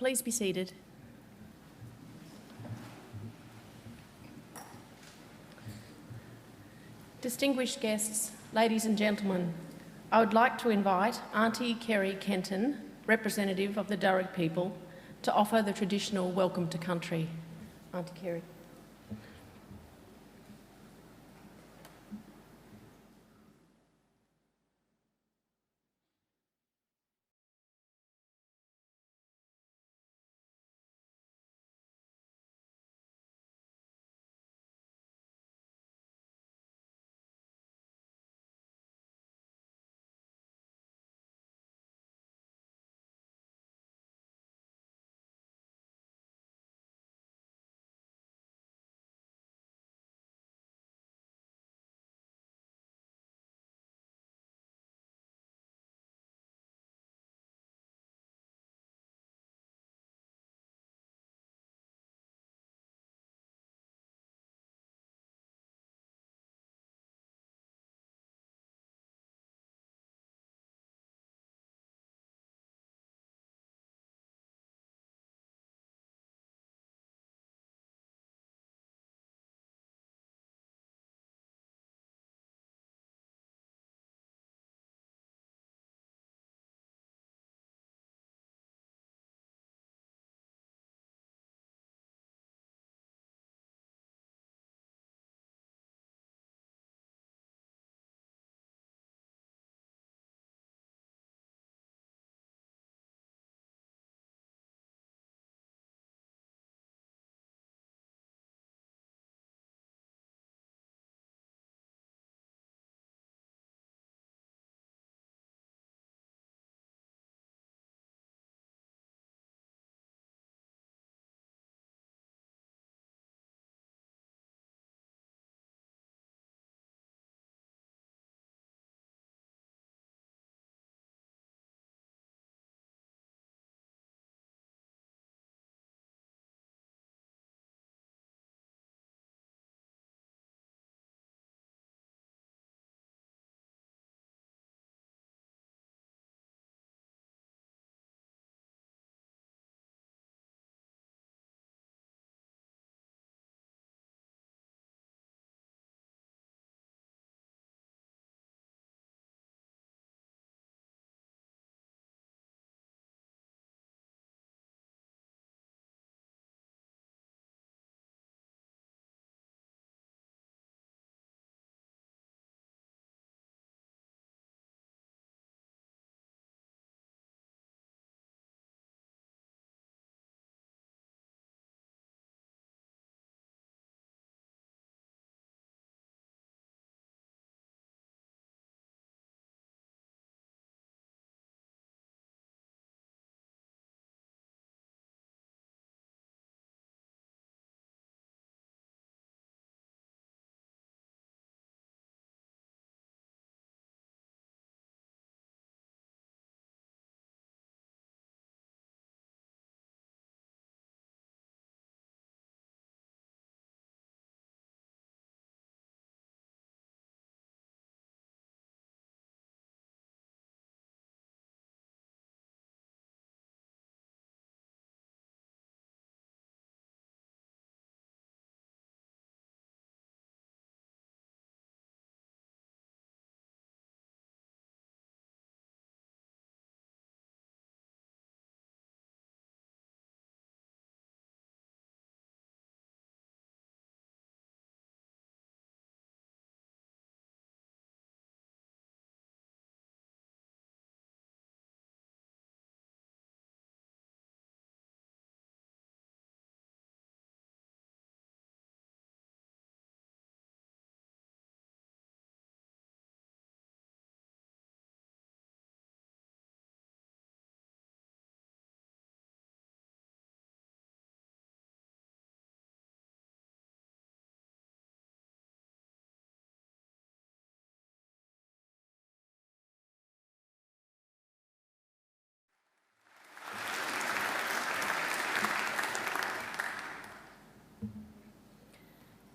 Please be seated. Distinguished guests, ladies and gentlemen, I would like to invite Auntie Kerry Kenton, representative of the Darug people, to offer the traditional welcome to country. Auntie Kerry.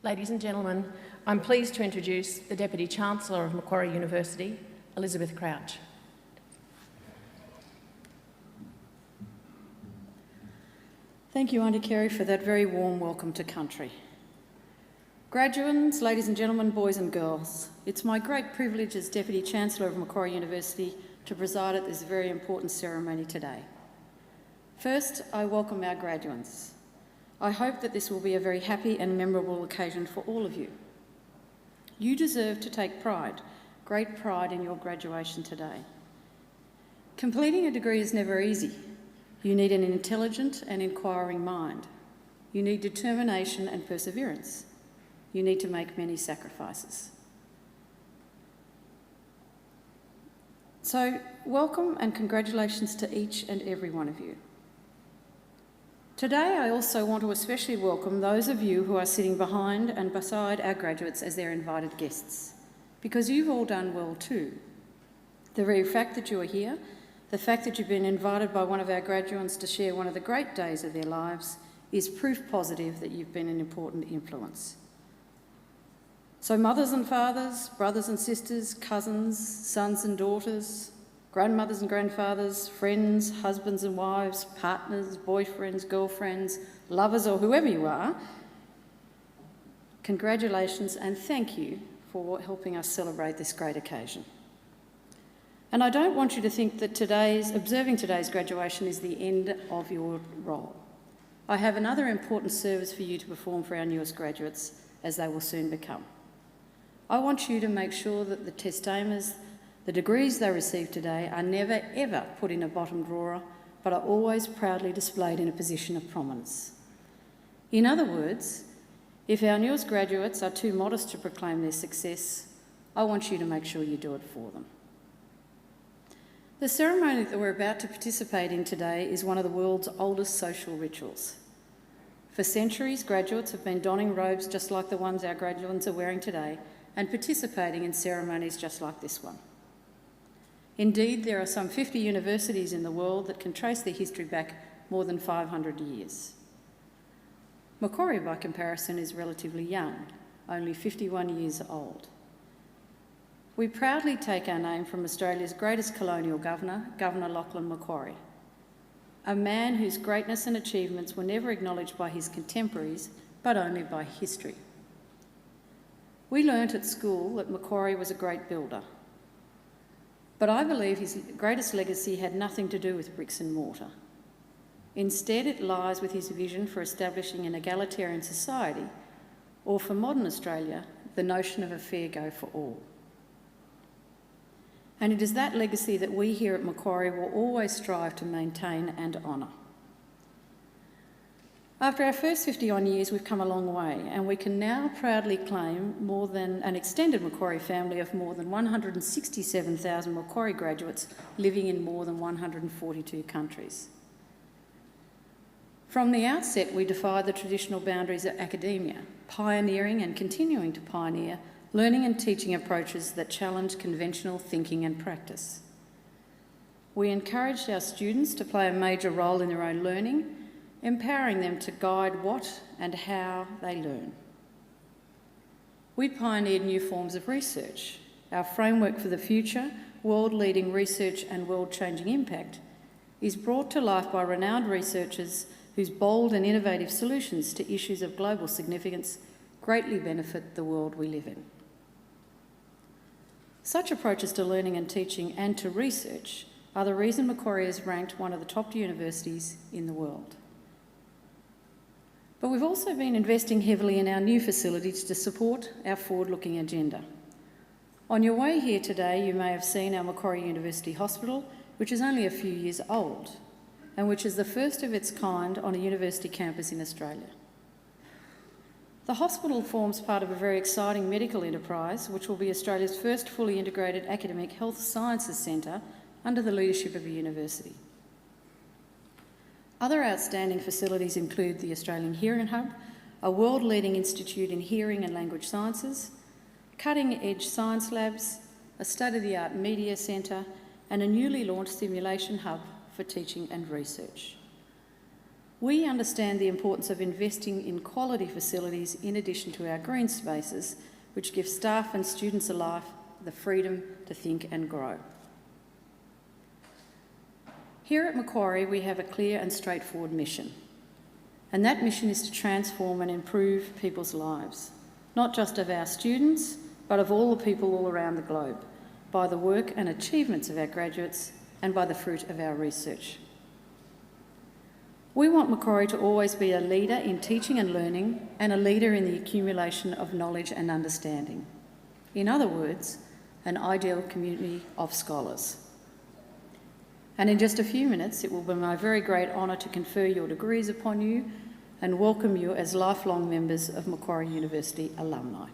Ladies and gentlemen, I'm pleased to introduce the Deputy Chancellor of Macquarie University, Elizabeth Crouch. Thank you, Auntie Kerry, for that very warm welcome to country. Graduates, ladies and gentlemen, boys and girls, it's my great privilege as Deputy Chancellor of Macquarie University to preside at this very important ceremony today. First, I welcome our graduates. I hope that this will be a very happy and memorable occasion for all of you. You deserve to take pride, great pride in your graduation today. Completing a degree is never easy. You need an intelligent and inquiring mind. You need determination and perseverance. You need to make many sacrifices. So, welcome and congratulations to each and every one of you. Today, I also want to especially welcome those of you who are sitting behind and beside our graduates as their invited guests, because you've all done well too. The very fact that you are here, the fact that you've been invited by one of our graduates to share one of the great days of their lives, is proof positive that you've been an important influence. So mothers and fathers, brothers and sisters, cousins, sons and daughters, grandmothers and grandfathers, friends, husbands and wives, partners, boyfriends, girlfriends, lovers, or whoever you are, congratulations and thank you for helping us celebrate this great occasion. And I don't want you to think that observing today's graduation is the end of your role. I have another important service for you to perform for our newest graduates, as they will soon become. I want you to make sure that the testamers, the degrees they receive today, are never ever put in a bottom drawer, but are always proudly displayed in a position of prominence. In other words, if our newest graduates are too modest to proclaim their success, I want you to make sure you do it for them. The ceremony that we're about to participate in today is one of the world's oldest social rituals. For centuries, graduates have been donning robes just like the ones our graduates are wearing today and participating in ceremonies just like this one. Indeed, there are some 50 universities in the world that can trace their history back more than 500 years. Macquarie, by comparison, is relatively young, only 51 years old. We proudly take our name from Australia's greatest colonial governor, Governor Lachlan Macquarie, a man whose greatness and achievements were never acknowledged by his contemporaries, but only by history. We learnt at school that Macquarie was a great builder, but I believe his greatest legacy had nothing to do with bricks and mortar. Instead, it lies with his vision for establishing an egalitarian society, or for modern Australia, the notion of a fair go for all. And it is that legacy that we here at Macquarie will always strive to maintain and honour. After our first 50-odd years, we've come a long way, and we can now proudly claim more than an extended Macquarie family of more than 167,000 Macquarie graduates living in more than 142 countries. From the outset, we defied the traditional boundaries of academia, pioneering and continuing to pioneer learning and teaching approaches that challenge conventional thinking and practice. We encouraged our students to play a major role in their own learning, empowering them to guide what and how they learn. We pioneered new forms of research. Our framework for the future, world-leading research and world-changing impact, is brought to life by renowned researchers whose bold and innovative solutions to issues of global significance greatly benefit the world we live in. Such approaches to learning and teaching and to research are the reason Macquarie is ranked one of the top universities in the world. But we've also been investing heavily in our new facilities to support our forward-looking agenda. On your way here today, you may have seen our Macquarie University Hospital, which is only a few years old, and which is the first of its kind on a university campus in Australia. The hospital forms part of a very exciting medical enterprise, which will be Australia's first fully integrated academic health sciences centre under the leadership of a university. Other outstanding facilities include the Australian Hearing Hub, a world-leading institute in hearing and language sciences, cutting-edge science labs, a state-of-the-art media centre, and a newly launched simulation hub for teaching and research. We understand the importance of investing in quality facilities in addition to our green spaces, which give staff and students alike the freedom to think and grow. Here at Macquarie, we have a clear and straightforward mission: And that mission is to transform and improve people's lives, not just of our students, but of all the people all around the globe, by the work and achievements of our graduates and by the fruit of our research. We want Macquarie to always be a leader in teaching and learning and a leader in the accumulation of knowledge and understanding. In other words, an ideal community of scholars. And in just a few minutes, it will be my very great honour to confer your degrees upon you and welcome you as lifelong members of Macquarie University alumni.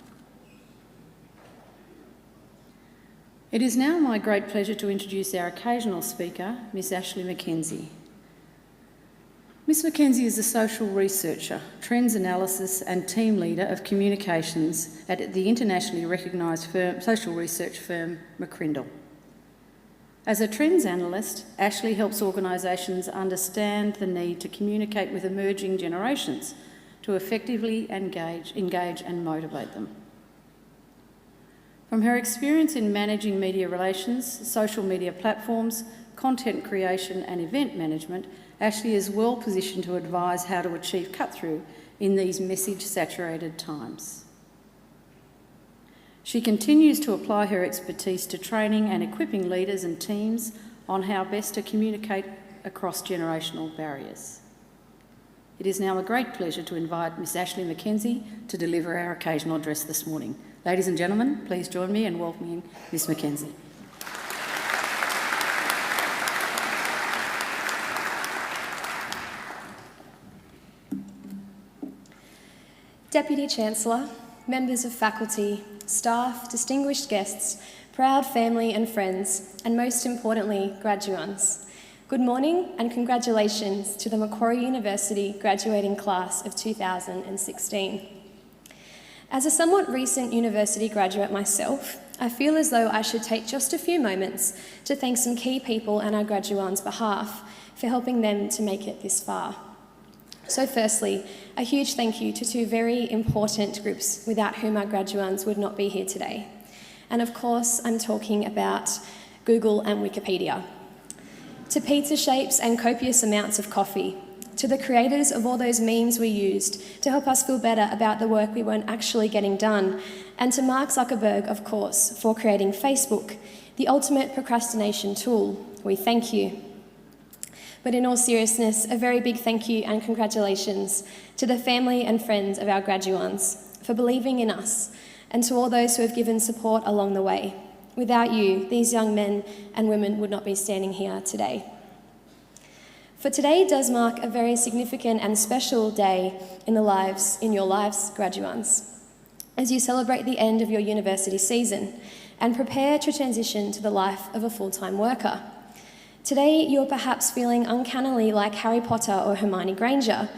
It is now my great pleasure to introduce our occasional speaker, Miss Ashley Mackenzie. Miss Mackenzie is a social researcher, trends analysis and team leader of communications at the internationally recognised social research firm McCrindle. As a trends analyst, Ashley helps organisations understand the need to communicate with emerging generations to effectively engage and motivate them. From her experience in managing media relations, social media platforms, content creation and event management, Ashley is well positioned to advise how to achieve cut-through in these message-saturated times. She continues to apply her expertise to training and equipping leaders and teams on how best to communicate across generational barriers. It is now a great pleasure to invite Miss Ashley Mackenzie to deliver our occasional address this morning. Ladies and gentlemen, please join me in welcoming Miss Mackenzie. Deputy Chancellor, members of faculty, staff, distinguished guests, proud family and friends, and most importantly, graduands. Good morning and congratulations to the Macquarie University graduating class of 2016. As a somewhat recent university graduate myself, I feel as though I should take just a few moments to thank some key people on our graduands' behalf for helping them to make it this far. So firstly, a huge thank you to two very important groups without whom our graduands would not be here today. And of course, I'm talking about Google and Wikipedia. To pizza shapes and copious amounts of coffee, to the creators of all those memes we used to help us feel better about the work we weren't actually getting done, and to Mark Zuckerberg, of course, for creating Facebook, the ultimate procrastination tool. We thank you. But in all seriousness, a very big thank you and congratulations to the family and friends of our graduands for believing in us, and to all those who have given support along the way. Without you, these young men and women would not be standing here today. For today does mark a very significant and special day in your lives, graduands, as you celebrate the end of your university season and prepare to transition to the life of a full-time worker. Today, you're perhaps feeling uncannily like Harry Potter or Hermione Granger,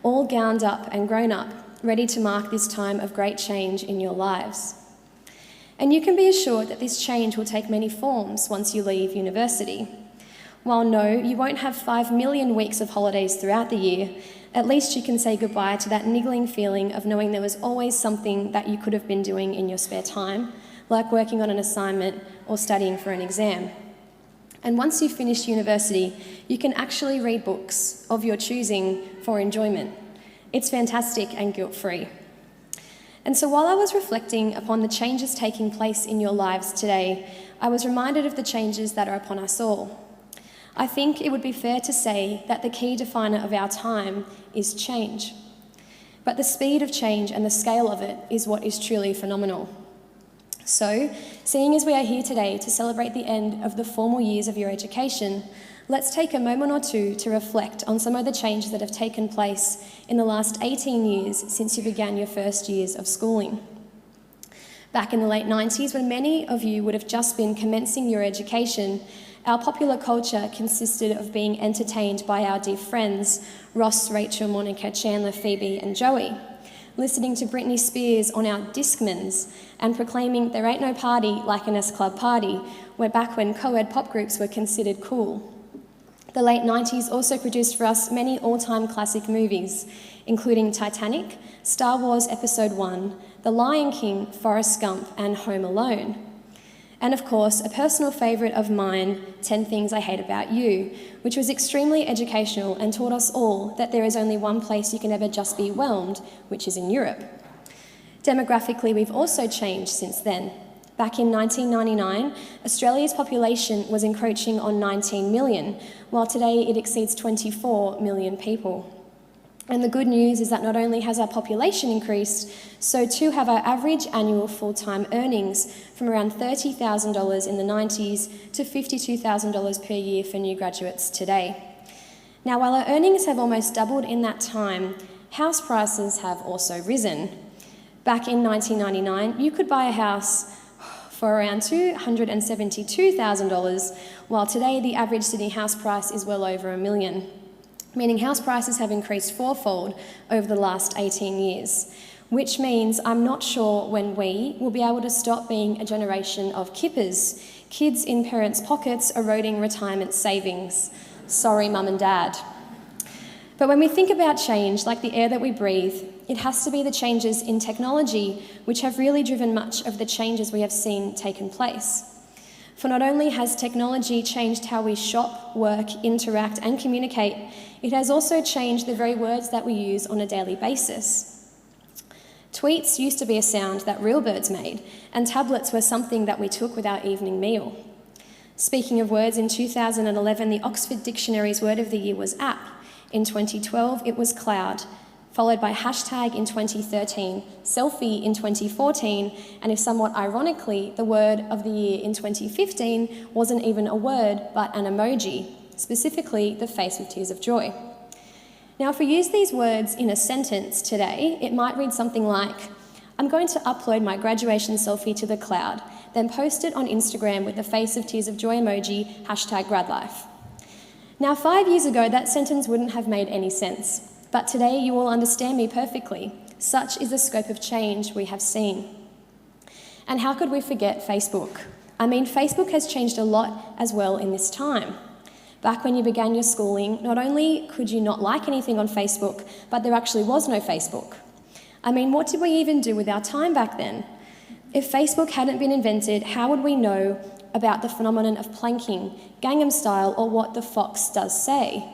all gowned up and grown up, ready to mark this time of great change in your lives. And you can be assured that this change will take many forms once you leave university. While no, you won't have 5 million weeks of holidays throughout the year, at least you can say goodbye to that niggling feeling of knowing there was always something that you could have been doing in your spare time, like working on an assignment or studying for an exam. And once you've finished university, you can actually read books of your choosing for enjoyment. It's fantastic and guilt-free. And so while I was reflecting upon the changes taking place in your lives today, I was reminded of the changes that are upon us all. I think it would be fair to say that the key definer of our time is change. But the speed of change and the scale of it is what is truly phenomenal. So, seeing as we are here today to celebrate the end of the formal years of your education, let's take a moment or two to reflect on some of the changes that have taken place in the last 18 years since you began your first years of schooling. Back in the late 90s, when many of you would have just been commencing your education, our popular culture consisted of being entertained by our dear friends, Ross, Rachel, Monica, Chandler, Phoebe and Joey, listening to Britney Spears on our Discmans and proclaiming there ain't no party like an S-Club party, back when co-ed pop groups were considered cool. The late 90s also produced for us many all-time classic movies, including Titanic, Star Wars Episode 1, The Lion King, Forrest Gump and Home Alone. And of course, a personal favourite of mine, 10 Things I Hate About You, which was extremely educational and taught us all that there is only one place you can ever just be whelmed, which is in Europe. Demographically, we've also changed since then. Back in 1999, Australia's population was encroaching on 19 million, while today it exceeds 24 million people. And the good news is that not only has our population increased, so too have our average annual full-time earnings from around $30,000 in the 90s to $52,000 per year for new graduates today. Now, while our earnings have almost doubled in that time, house prices have also risen. Back in 1999, you could buy a house for around $272,000, while today the average Sydney house price is well over $1 million. Meaning house prices have increased fourfold over the last 18 years, which means I'm not sure when we will be able to stop being a generation of kippers, kids in parents' pockets eroding retirement savings. Sorry, mum and dad. But when we think about change, like the air that we breathe, it has to be the changes in technology which have really driven much of the changes we have seen taken place. For not only has technology changed how we shop, work, interact and communicate, it has also changed the very words that we use on a daily basis. Tweets used to be a sound that real birds made, and tablets were something that we took with our evening meal. Speaking of words, in 2011, the Oxford Dictionary's word of the year was app. In 2012, it was cloud, followed by hashtag in 2013, selfie in 2014, and if somewhat ironically, the word of the year in 2015 wasn't even a word, but an emoji, specifically the face with tears of joy. Now, if we use these words in a sentence today, it might read something like, I'm going to upload my graduation selfie to the cloud, then post it on Instagram with the face of tears of joy emoji, hashtag gradlife. Now, 5 years ago, that sentence wouldn't have made any sense. But today you all understand me perfectly. Such is the scope of change we have seen. And how could we forget Facebook? I mean, Facebook has changed a lot as well in this time. Back when you began your schooling, not only could you not like anything on Facebook, but there actually was no Facebook. I mean, what did we even do with our time back then? If Facebook hadn't been invented, how would we know about the phenomenon of planking, Gangnam Style, or what the fox does say?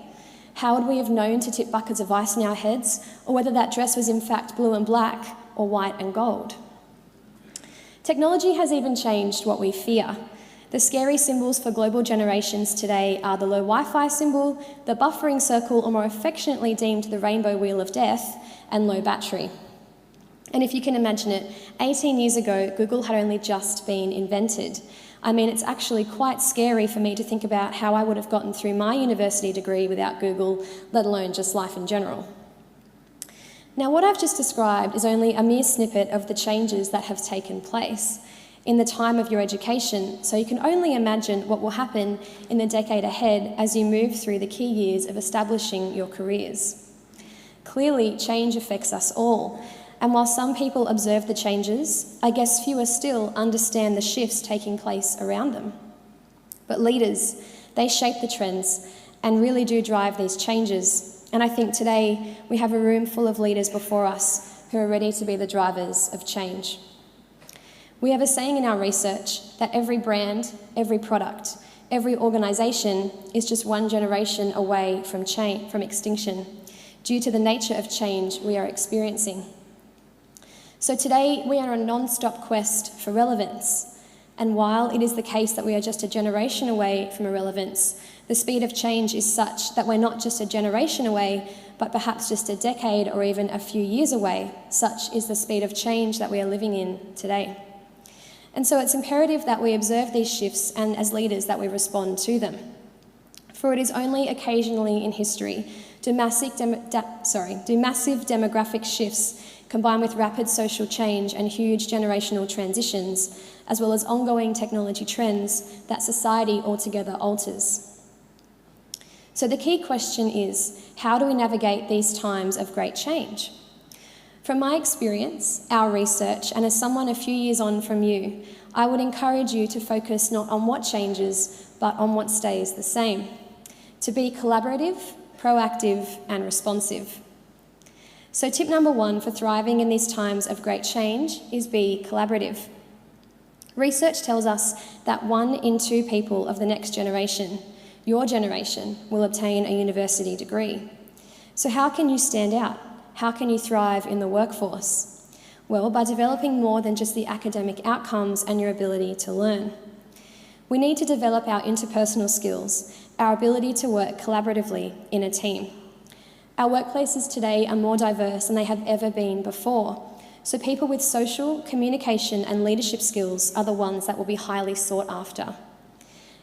How would we have known to tip buckets of ice in our heads, or whether that dress was in fact blue and black or white and gold? Technology has even changed what we fear. The scary symbols for global generations today are the low Wi-Fi symbol, the buffering circle, or more affectionately deemed the rainbow wheel of death, and low battery. And if you can imagine it, 18 years ago, Google had only just been invented. I mean, it's actually quite scary for me to think about how I would have gotten through my university degree without Google, let alone just life in general. Now, what I've just described is only a mere snippet of the changes that have taken place in the time of your education, so you can only imagine what will happen in the decade ahead as you move through the key years of establishing your careers. Clearly, change affects us all. And while some people observe the changes, I guess fewer still understand the shifts taking place around them. But leaders, they shape the trends and really do drive these changes. And I think today we have a room full of leaders before us who are ready to be the drivers of change. We have a saying in our research that every brand, every product, every organisation is just one generation away from extinction due to the nature of change we are experiencing. So today we are on a non-stop quest for relevance, and while it is the case that we are just a generation away from irrelevance, the speed of change is such that we're not just a generation away, but perhaps just a decade or even a few years away. Such is the speed of change that we are living in today. And so it's imperative that we observe these shifts and as leaders that we respond to them. For it is only occasionally in history do massive demographic shifts combined with rapid social change and huge generational transitions, as well as ongoing technology trends, that society altogether alters. So the key question is, how do we navigate these times of great change? From my experience, our research, and as someone a few years on from you, I would encourage you to focus not on what changes, but on what stays the same. To be collaborative, proactive, and responsive. So tip number one for thriving in these times of great change is be collaborative. Research tells us that 1 in 2 people of the next generation, your generation, will obtain a university degree. So how can you stand out? How can you thrive in the workforce? Well, by developing more than just the academic outcomes and your ability to learn. We need to develop our interpersonal skills, our ability to work collaboratively in a team. Our workplaces today are more diverse than they have ever been before, so people with social, communication and leadership skills are the ones that will be highly sought after.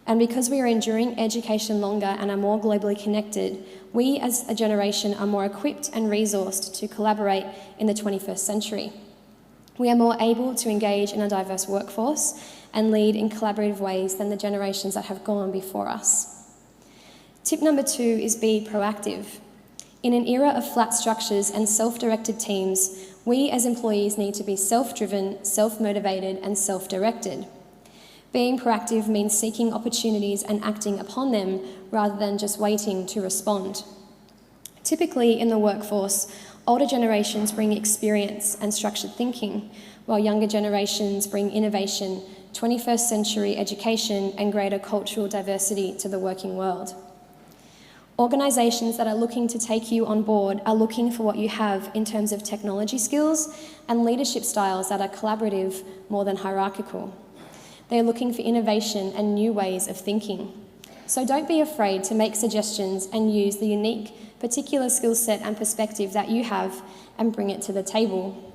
And because we are enduring education longer and are more globally connected, we as a generation are more equipped and resourced to collaborate in the 21st century. We are more able to engage in a diverse workforce and lead in collaborative ways than the generations that have gone before us. Tip number 2 is be proactive. In an era of flat structures and self-directed teams, we as employees need to be self-driven, self-motivated and self-directed. Being proactive means seeking opportunities and acting upon them rather than just waiting to respond. Typically in the workforce, older generations bring experience and structured thinking, while younger generations bring innovation, 21st century education and greater cultural diversity to the working world. Organisations that are looking to take you on board are looking for what you have in terms of technology skills and leadership styles that are collaborative more than hierarchical. They are looking for innovation and new ways of thinking. So don't be afraid to make suggestions and use the unique, particular skill set and perspective that you have and bring it to the table.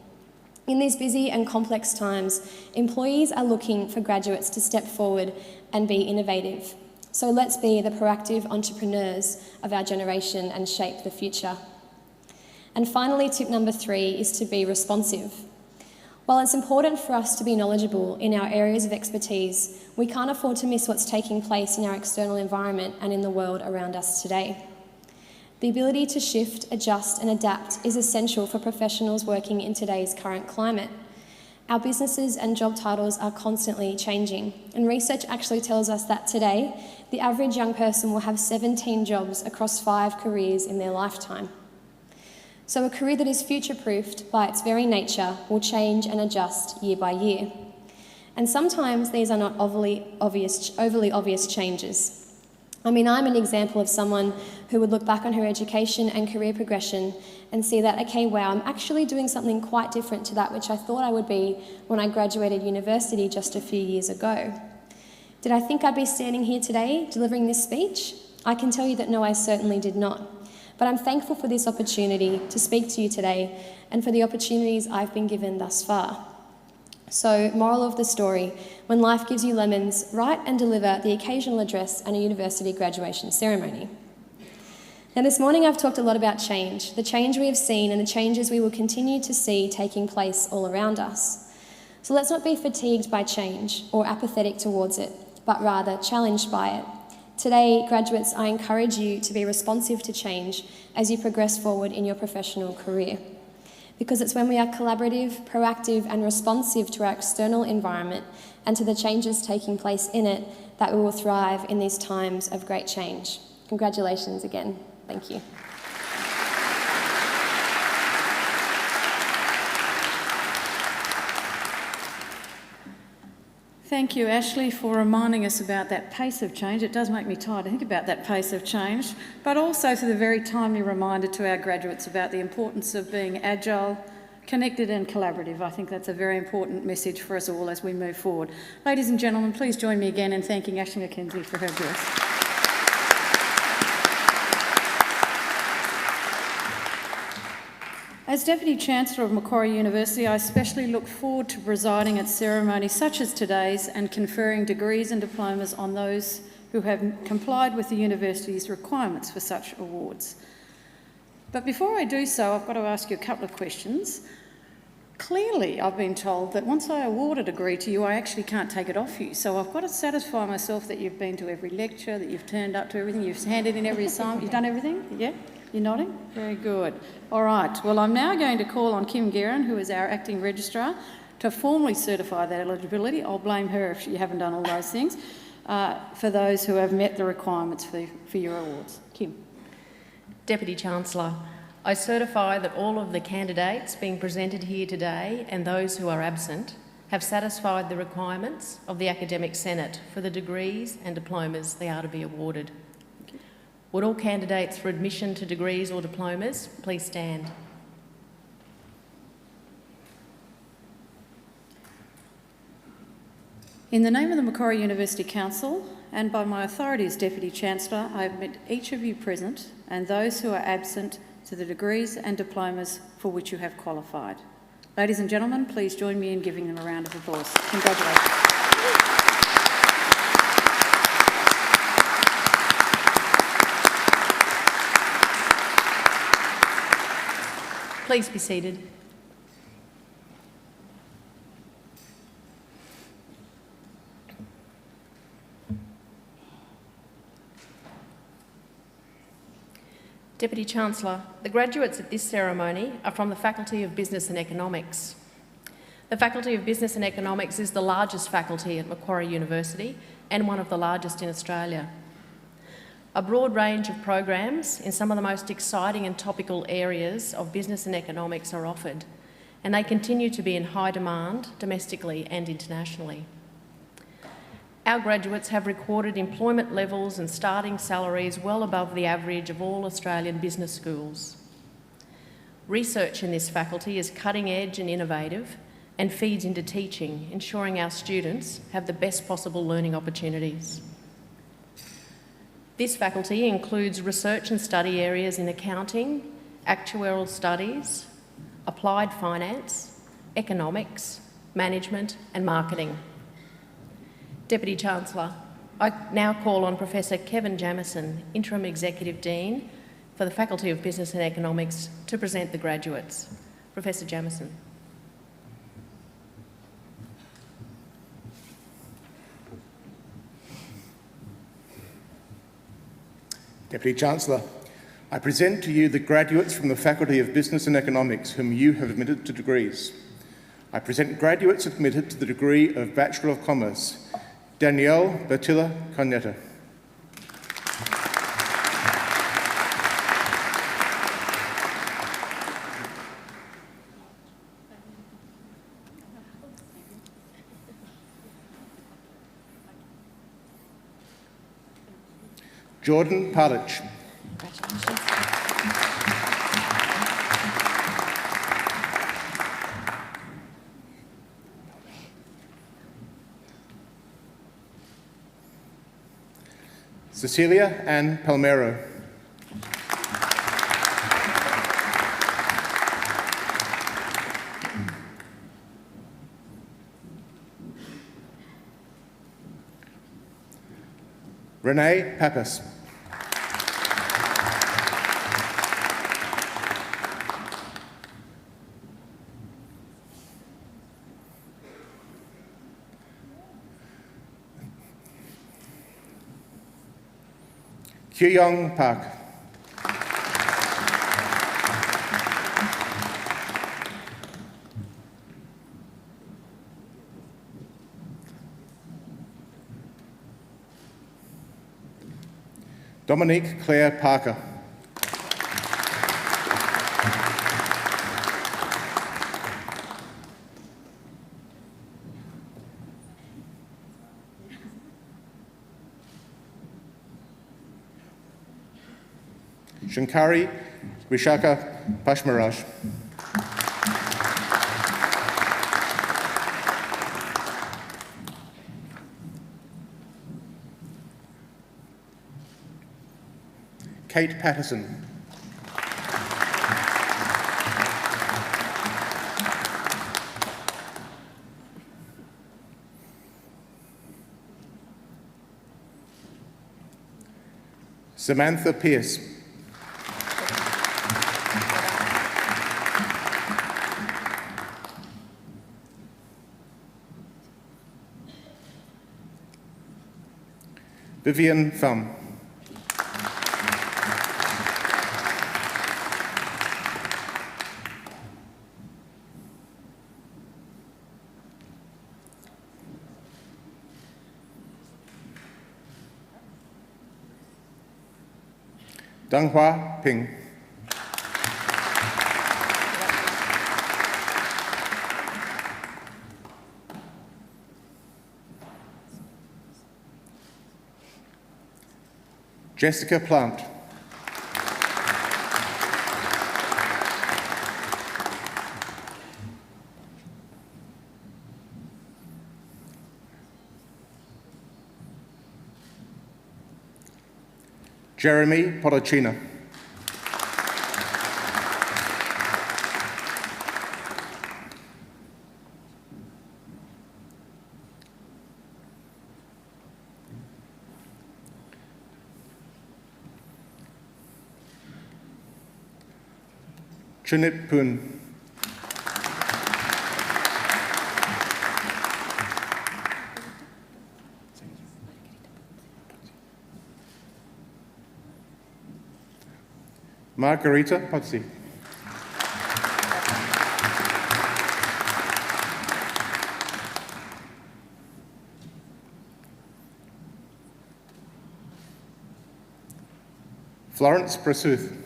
In these busy and complex times, employees are looking for graduates to step forward and be innovative. So let's be the proactive entrepreneurs of our generation and shape the future. And finally, tip number 3 is to be responsive. While it's important for us to be knowledgeable in our areas of expertise, we can't afford to miss what's taking place in our external environment and in the world around us today. The ability to shift, adjust and adapt is essential for professionals working in today's current climate. Our businesses and job titles are constantly changing, and research actually tells us that today, the average young person will have 17 jobs across 5 careers in their lifetime. So a career that is future-proofed by its very nature will change and adjust year by year. And sometimes these are not overly obvious changes. I mean, I'm an example of someone who would look back on her education and career progression and see that, okay, wow, I'm actually doing something quite different to that which I thought I would be when I graduated university just a few years ago. Did I think I'd be standing here today delivering this speech? I can tell you that no, I certainly did not. But I'm thankful for this opportunity to speak to you today and for the opportunities I've been given thus far. So, moral of the story, when life gives you lemons, write and deliver the occasional address and a university graduation ceremony. Now this morning I've talked a lot about change, the change we have seen and the changes we will continue to see taking place all around us. So let's not be fatigued by change or apathetic towards it, but rather challenged by it. Today, graduates, I encourage you to be responsive to change as you progress forward in your professional career. Because it's when we are collaborative, proactive and responsive to our external environment and to the changes taking place in it that we will thrive in these times of great change. Congratulations again. Thank you. Thank you, Ashley, for reminding us about that pace of change. It does make me tired to think about that pace of change, but also for the very timely reminder to our graduates about the importance of being agile, connected and collaborative. I think that's a very important message for us all as we move forward. Ladies and gentlemen, please join me again in thanking Ashley McKenzie for her address. As Deputy Chancellor of Macquarie University, I especially look forward to presiding at ceremonies such as today's and conferring degrees and diplomas on those who have complied with the university's requirements for such awards. But before I do so, I've got to ask you a couple of questions. Clearly, I've been told that once I award a degree to you, I actually can't take it off you. So I've got to satisfy myself that you've been to every lecture, that you've turned up to everything, you've handed in every assignment. You've done everything? Yeah? You're nodding? Very good. All right. Well, I'm now going to call on Kim Guerin, who is our acting registrar, to formally certify that eligibility. I'll blame her if you haven't done all those things, for those who have met the requirements for your awards. Kim. Deputy Chancellor, I certify that all of the candidates being presented here today and those who are absent have satisfied the requirements of the Academic Senate for the degrees and diplomas they are to be awarded. Would all candidates for admission to degrees or diplomas please stand? In the name of the Macquarie University Council and by my authority as Deputy Chancellor, I admit each of you present and those who are absent to the degrees and diplomas for which you have qualified. Ladies and gentlemen, please join me in giving them a round of applause. Congratulations. Please be seated. Deputy Chancellor, the graduates at this ceremony are from the Faculty of Business and Economics. The Faculty of Business and Economics is the largest faculty at Macquarie University and one of the largest in Australia. A broad range of programs in some of the most exciting and topical areas of business and economics are offered, and they continue to be in high demand domestically and internationally. Our graduates have recorded employment levels and starting salaries well above the average of all Australian business schools. Research in this faculty is cutting edge and innovative and feeds into teaching, ensuring our students have the best possible learning opportunities. This faculty includes research and study areas in accounting, actuarial studies, applied finance, economics, management and marketing. Deputy Chancellor, I now call on Professor Kevin Jamieson, Interim Executive Dean for the Faculty of Business and Economics, to present the graduates. Professor Jamieson. Deputy Chancellor, I present to you the graduates from the Faculty of Business and Economics whom you have admitted to degrees. I present graduates admitted to the degree of Bachelor of Commerce, Danielle Bertilla Cornetta. Jordan Parlich. Congratulations. Cecilia Ann Palmero. Renee Pappas. Kyung Park. Dominique Claire Parker. Shankari Vishaka Pashmaraj. Kate Patterson. Samantha Pierce. Vivian Pham. Donghua Ping. Jessica Plant. Jeremy Potocina. Chunit Pun. Margarita Pozzi. Florence Presuth.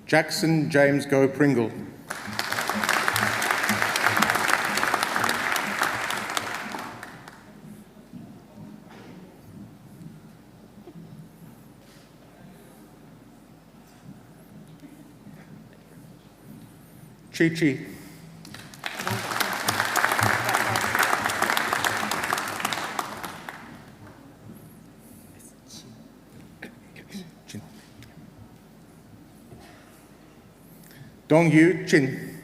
Jackson James Go Pringle. Chi Chi. Dong Yu Chin.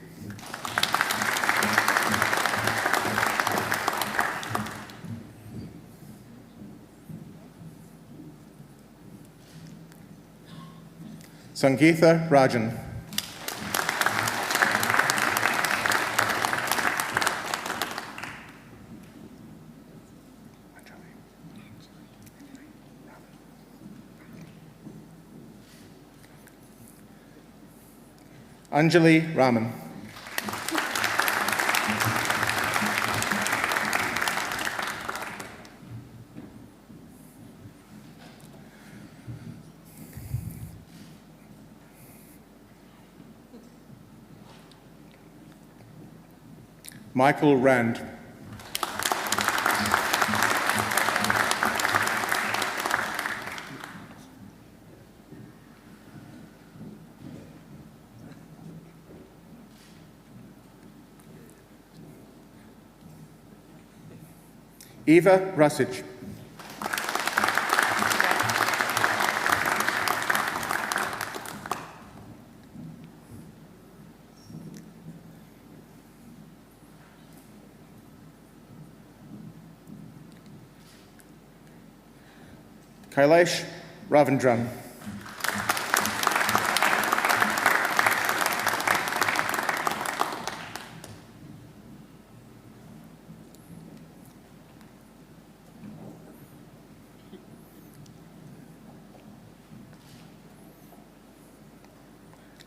Sangeetha Rajan. Anjali Raman. Michael Rand. Eva Rasic. Kailash Ravindran.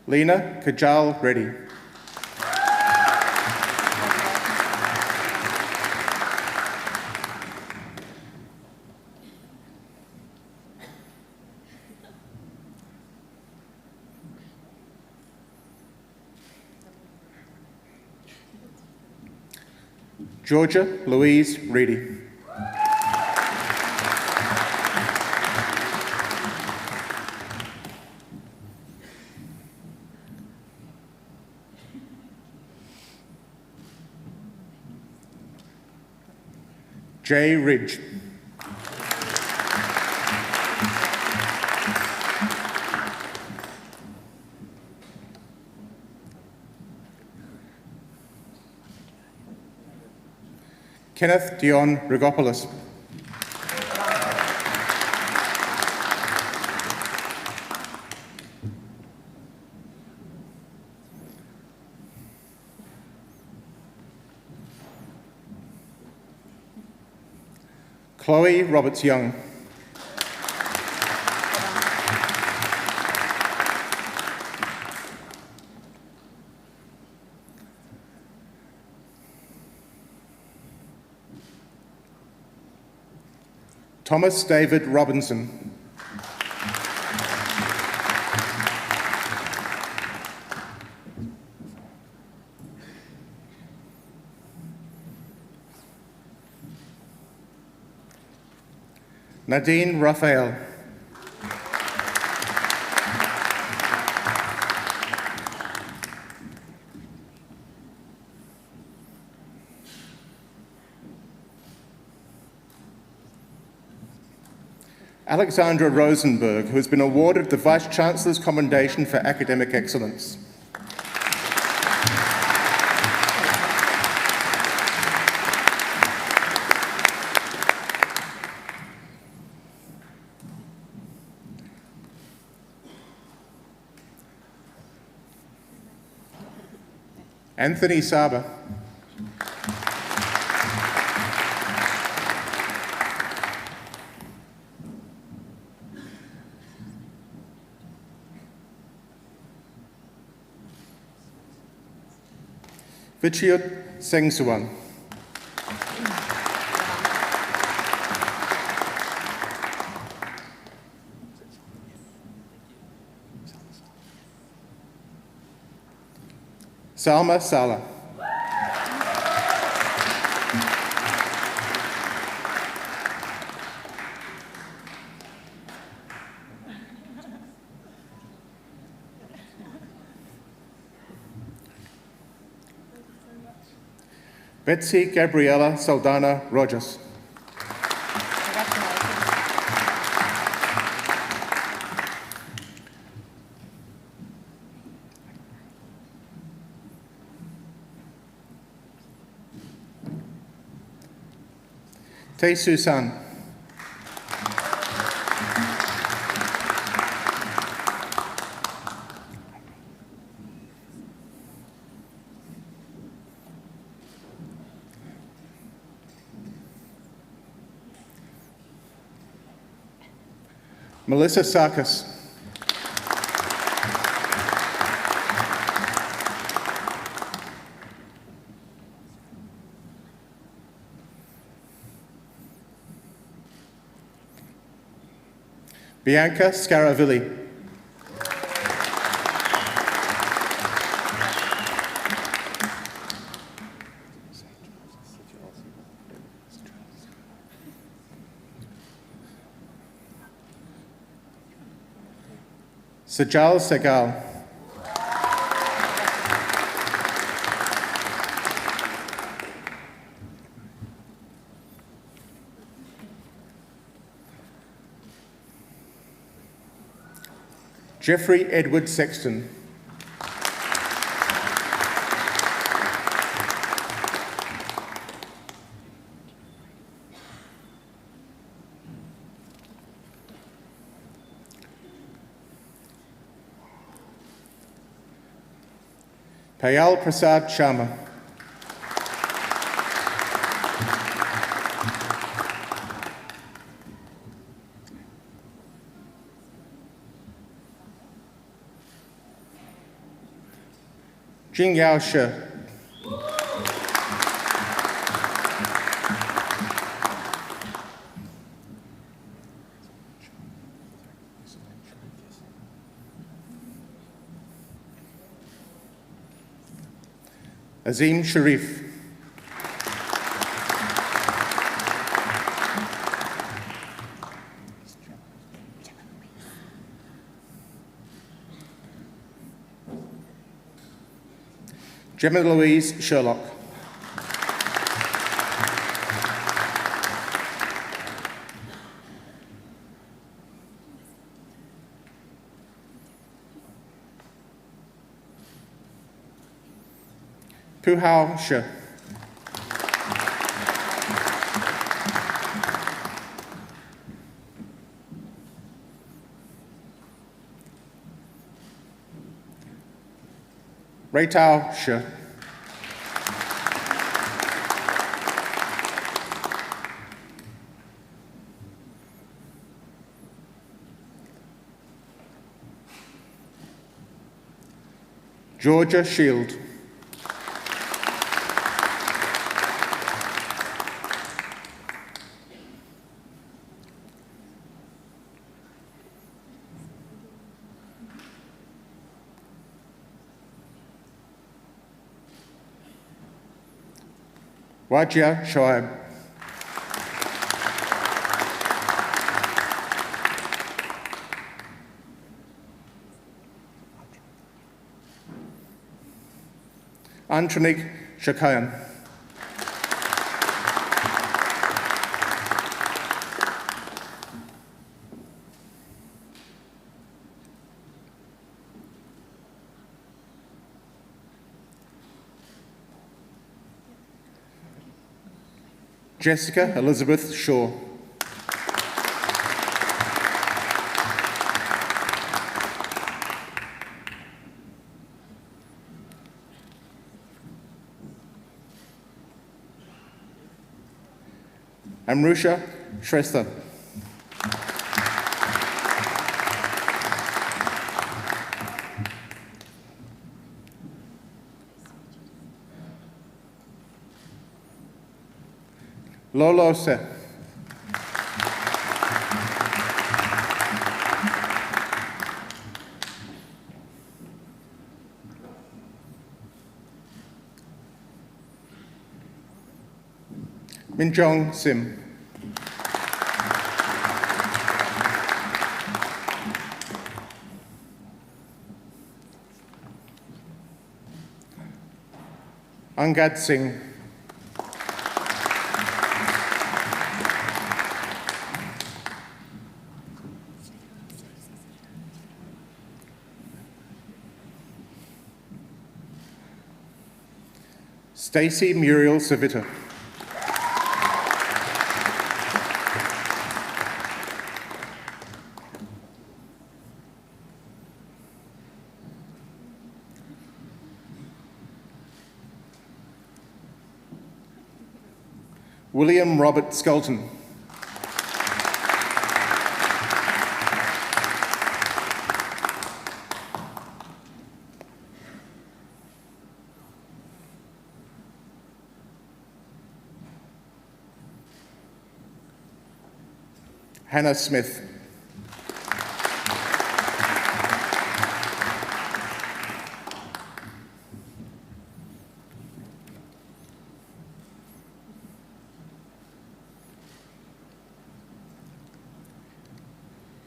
Lena Kajal Reddy. Georgia Louise Reedy. Jay Ridge. Kenneth Dion Rigopoulos. Chloe Roberts Young. Thomas David Robinson. Nadine Raphael. Alexandra Rosenberg, who has been awarded the Vice-Chancellor's Commendation for Academic Excellence. Anthony Saba. Vichayut Sengsuwan. Salma Sala. Betsy Gabriela Saldana Rogers. Tay Susan. Melissa Sarkis. Bianca Scaravilli. Sajal Segal. Jeffrey Edward Sexton. Payal Prasad Sharma. Jingyao Shi. Azim Sharif. Gemma Louise Sherlock. Puhao Shi. Reitao Shi. Georgia Shield. Wajia Shoaib. Antranik Shakayan. Jessica Elizabeth Shaw. Amrusha Shrestha. Lolo Se. Minjong Sim. Angad Singh. Stacey Muriel Savita. William Robert Skelton. Hannah Smith.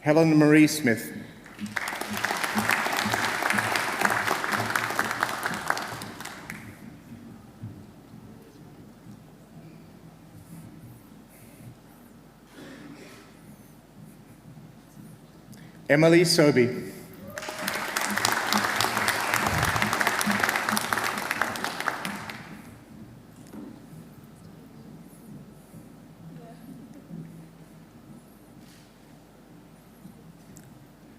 Helen Marie Smith. Emily Sobey.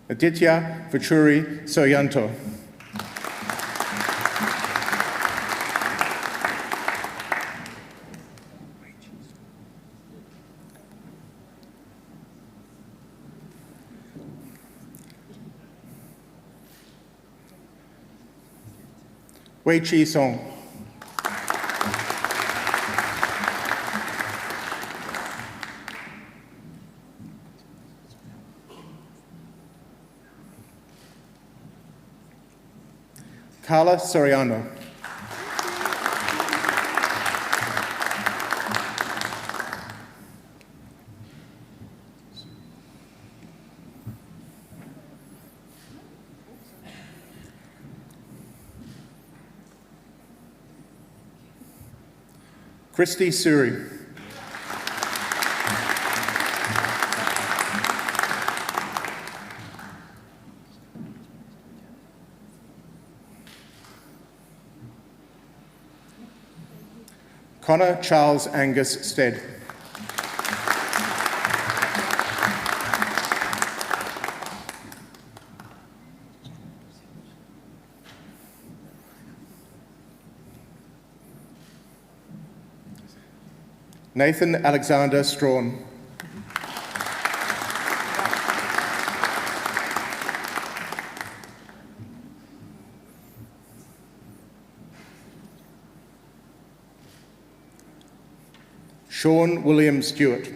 Aditya Vachuri Soyanto. Wei Chi Song. Carla Soriano. Christy Suri. Connor Charles Angus Stead. Nathan Alexander Strawn. Sean William Stewart.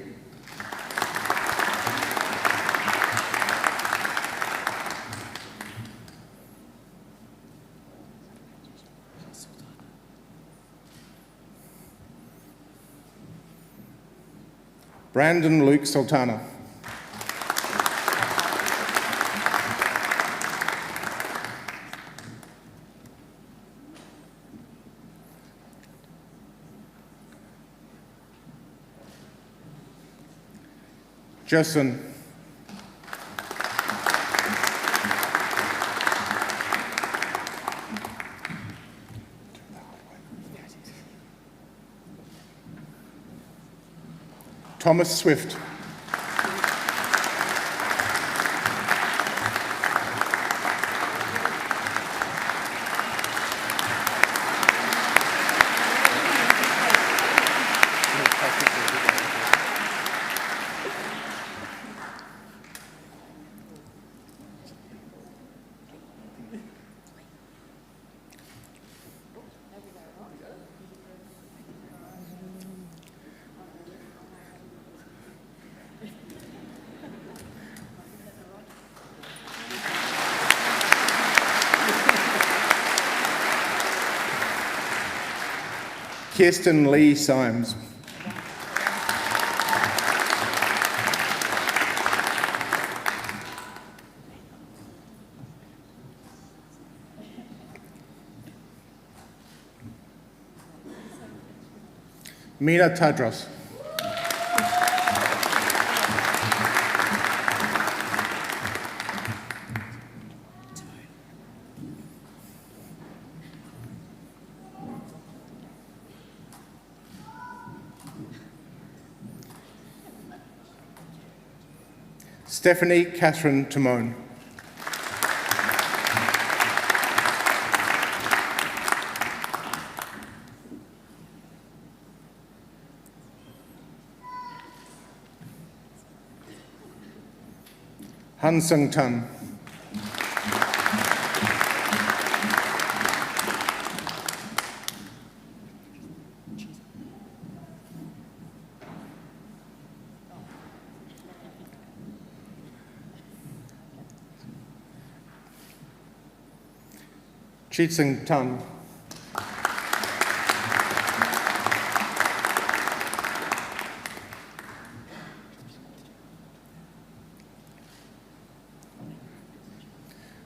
Brandon Luke Sultana. Jason. Thomas Swift. Kirsten Lee Symes. Mina Tadros. Stephanie Catherine Timone. Han Sung Tan. Chit Sing Tan.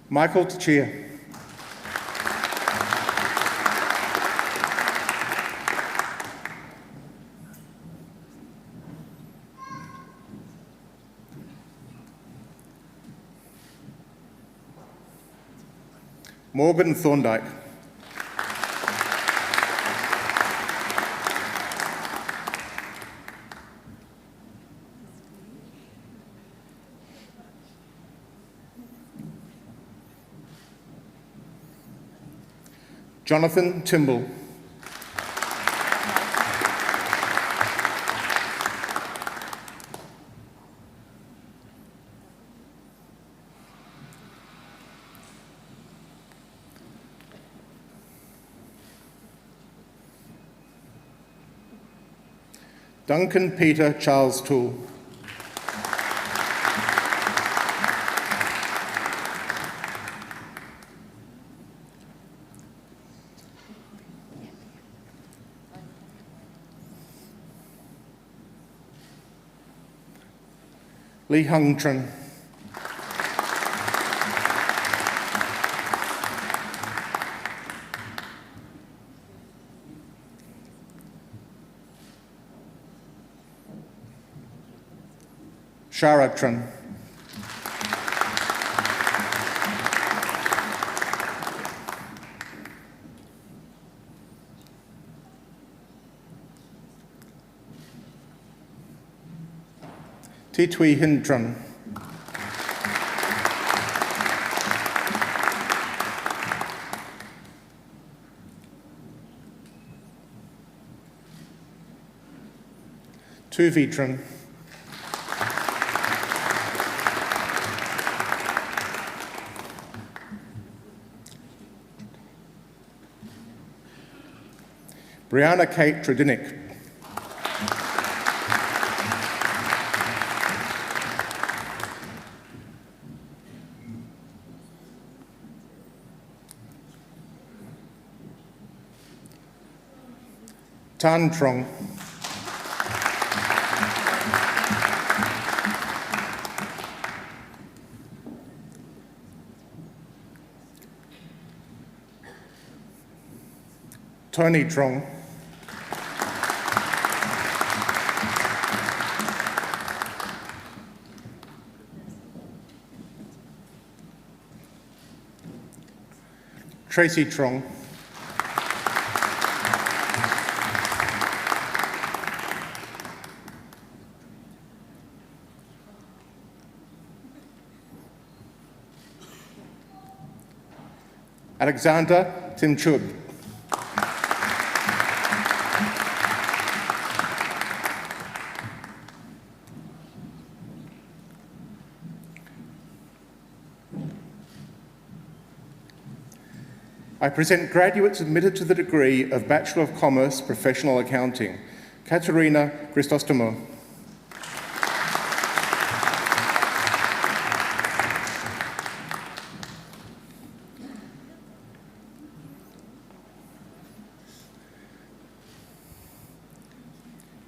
Michael Tachia. Morgan Thorndike. Jonathan Timble. Duncan Peter Charles Toole. Lee Hung Tran. Shara Tran. Titui Hin Tran. Tu Vitran. Brianna Kate Tredinick. Tan Trong. Tony Trong. Tracy Trong. Alexander Timchub. I present graduates admitted to the degree of Bachelor of Commerce, Professional Accounting, Katerina Christostomo.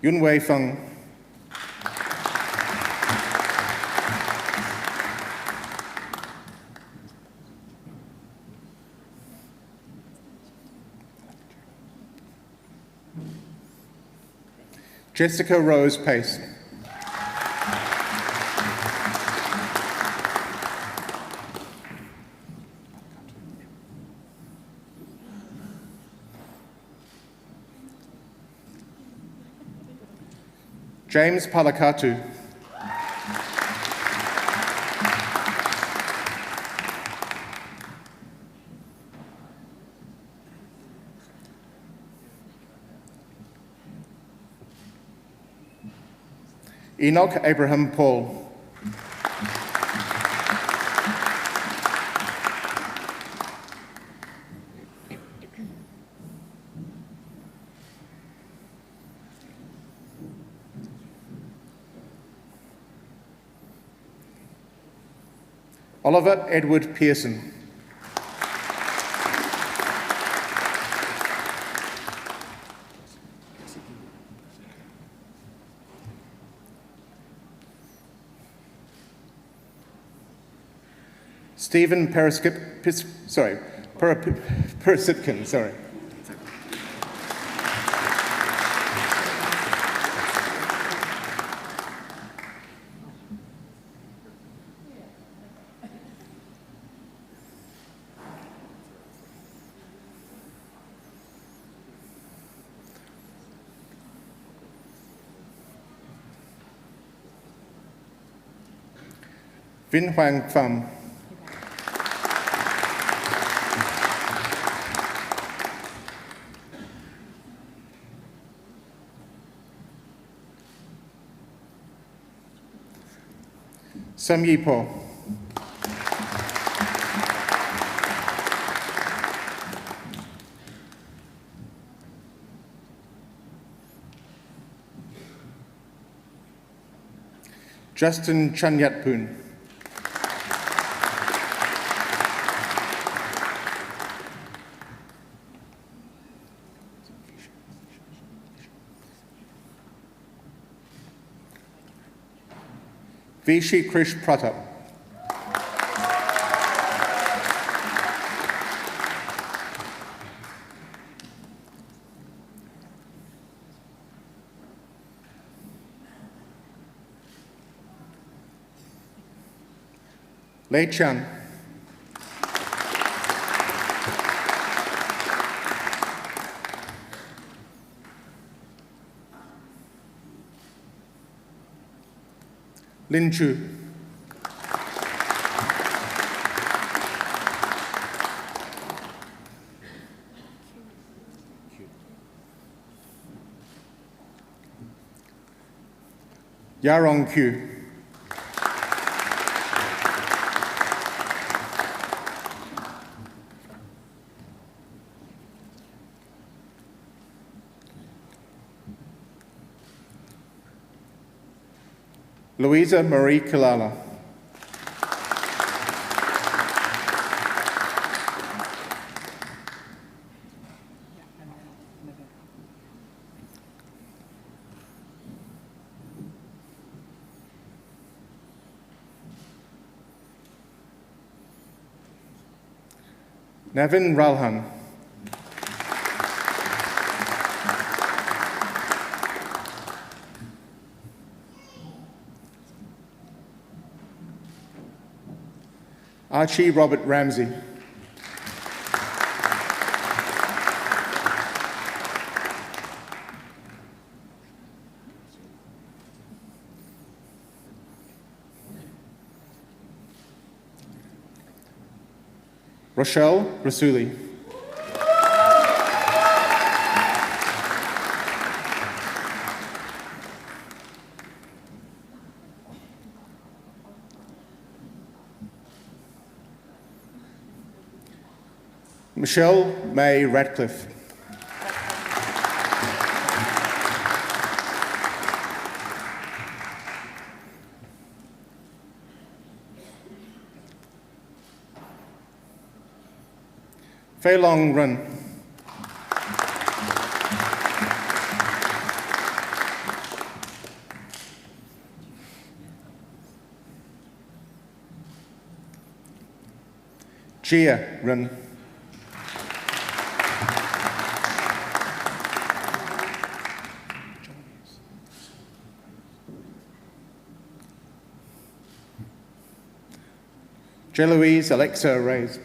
Yunwei Feng. Jessica Rose Pace. James Palakatu. Enoch Abraham Paul. Oliver Edward Pearson. Stephen Peresitkin, sorry. Vin Huang Pham. Sam Yi Po. Justin Chanyatpoon. Vishi Krish Pratap. Lei Chan. Lin Chu. Yarong Q. Louisa Marie Kalala. Navin Ralhan. Archie Robert Ramsey. Rochelle Rasuli. Michelle May Radcliffe. Fei Long Run. Gia Run. Jelouise Alexa Reyes.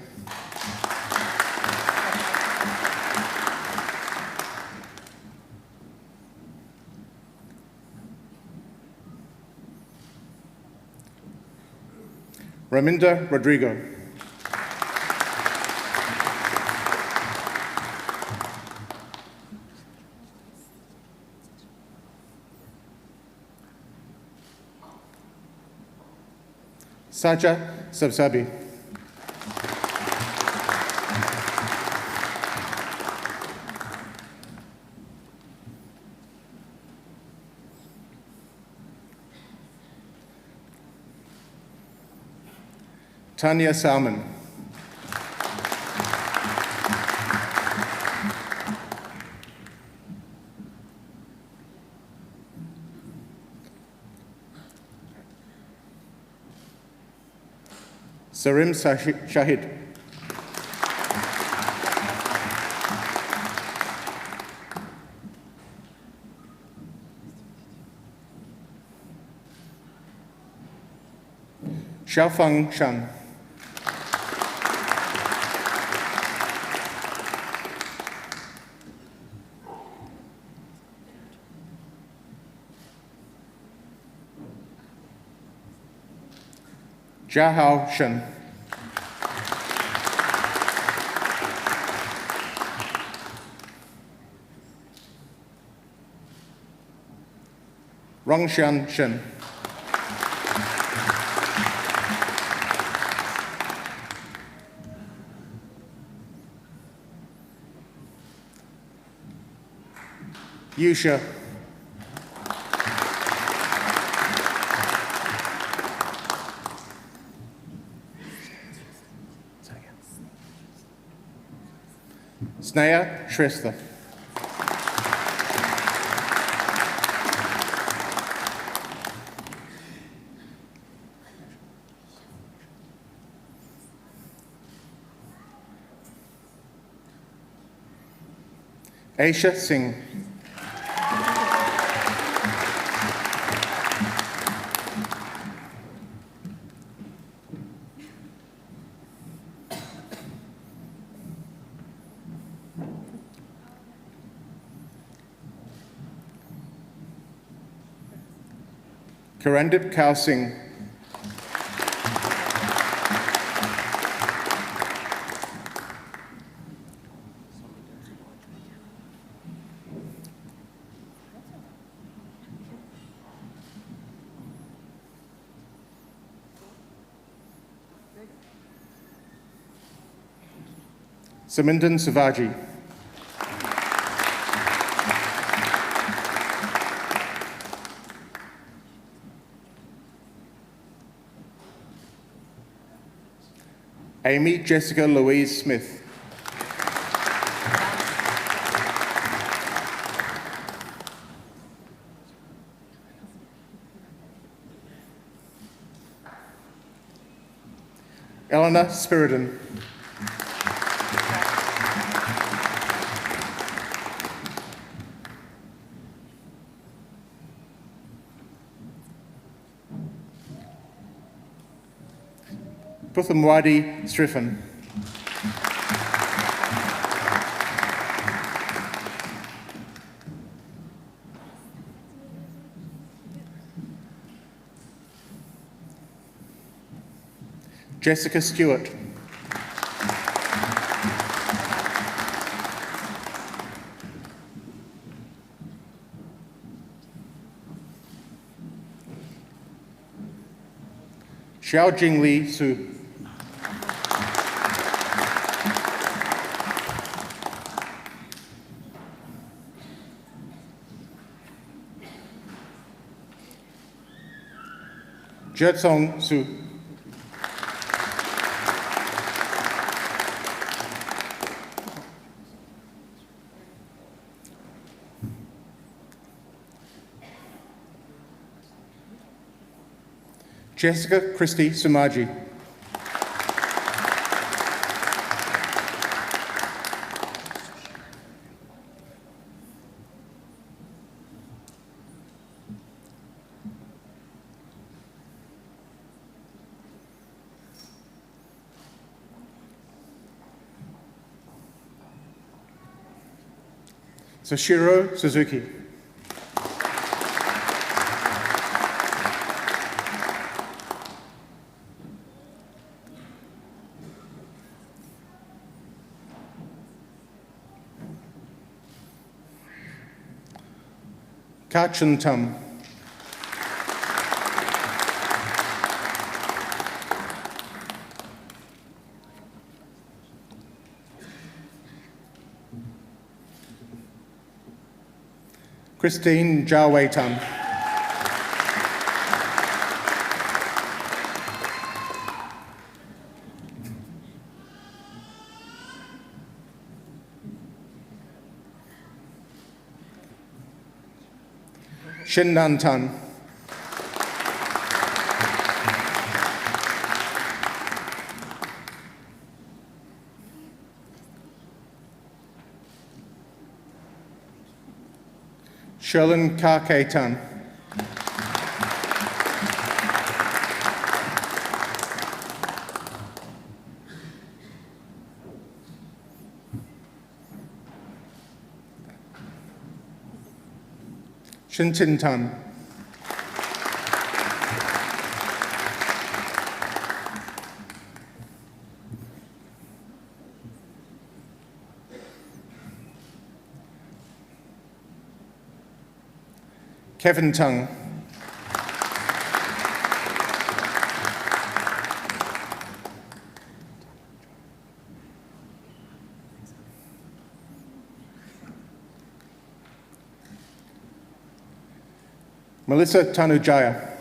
Raminda Rodrigo. Saja Sabsabi. Tanya Salmon. Sarim Shahid. Xiaofeng Shan. Jiahao Shen. Rongxian Shen. Yusha. Sneha Shrestha. Aisha Singh. Karandip Kaur Singh. Samindan Savaji. Amy Jessica Louise Smith. Eleanor Spiridon. Puthamwadi Striffen. Jessica Stewart. Xiaojing Li Su. Zhetsong Su. Jessica Christie Sumaji. Sashiro Suzuki. Ka Chun Tum. Christine Jawei Tum. Shin Nan Tan. Sherlyn Ka-Kei Tan. Shin Tin Tan. Kevin Tung. Melissa Tanujaya.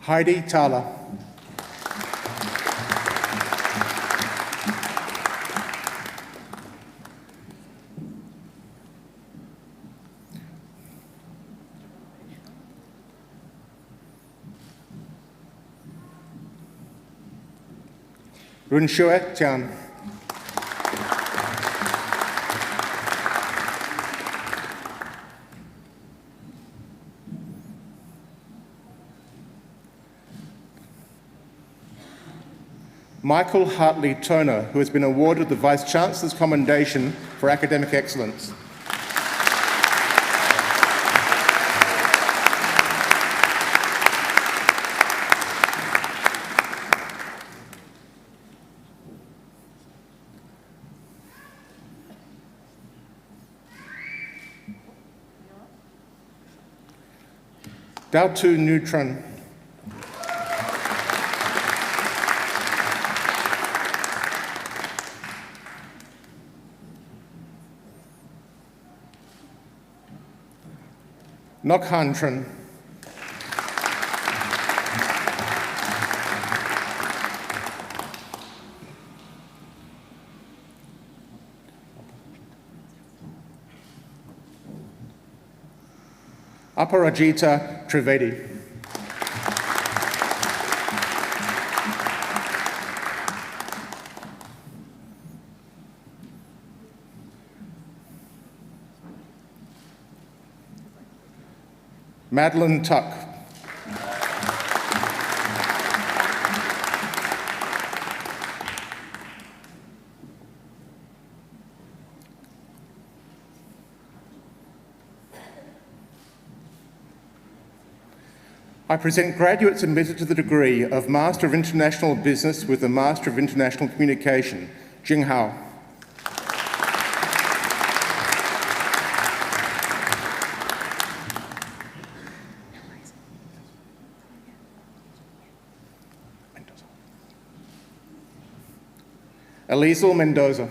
Heidi Thala. Runshue Tian. Michael Hartley Turner, who has been awarded the Vice-Chancellor's Commendation for Academic Excellence. Dao-Tu Neutron. Nok-Han Tran. Aparajita Trivedi. Madeline Tuck. I present graduates admitted to the degree of Master of International Business with the Master of International Communication, Jing Hao. Elizal Mendoza.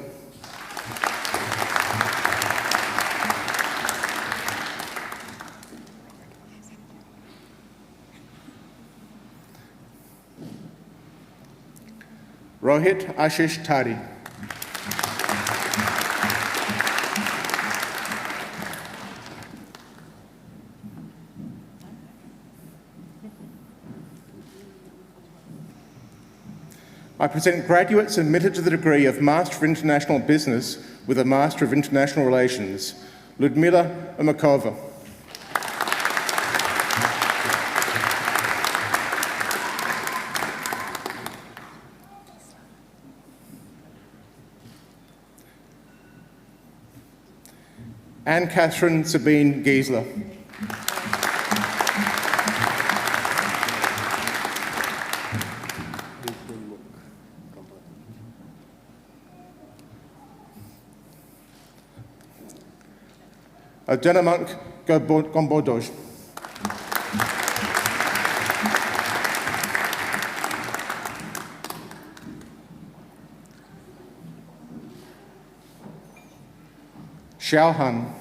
Rohit Ashish Tari. I present graduates admitted to the degree of Master of International Business with a Master of International Relations, Ludmila Umakova. Anne Catherine Sabine Giesler. Dinamonk Gombodoj. Xiao Han.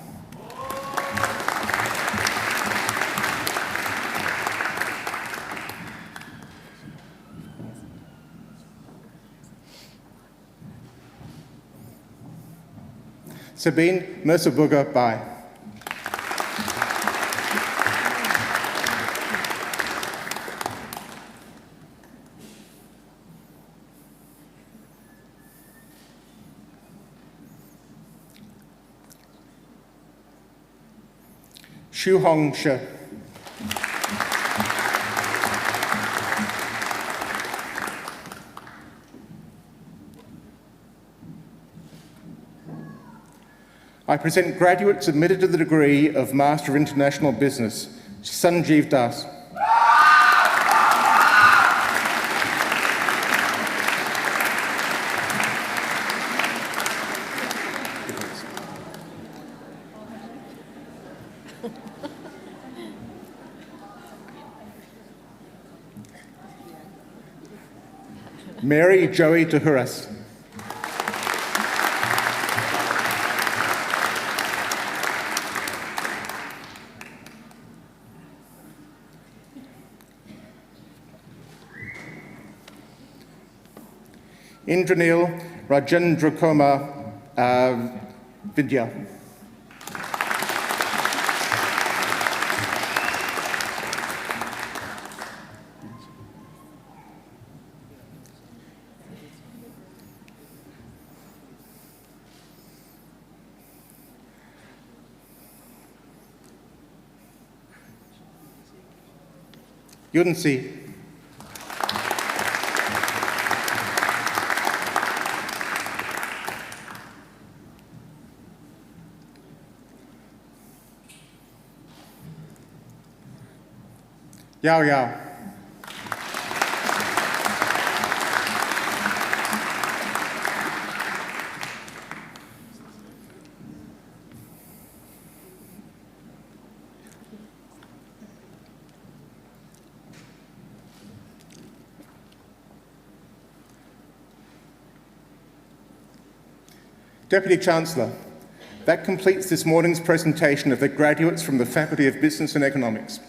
Sabine Mersaburger Bai. Xu Hong Shi. I present graduates admitted to the degree of Master of International Business, Sanjeev Das. Mary Joey Tahuras. Indranil Rajendrakoma Vidya. Yunsi. Yao Yao. Deputy Chancellor, that completes this morning's presentation of the graduates from the Faculty of Business and Economics.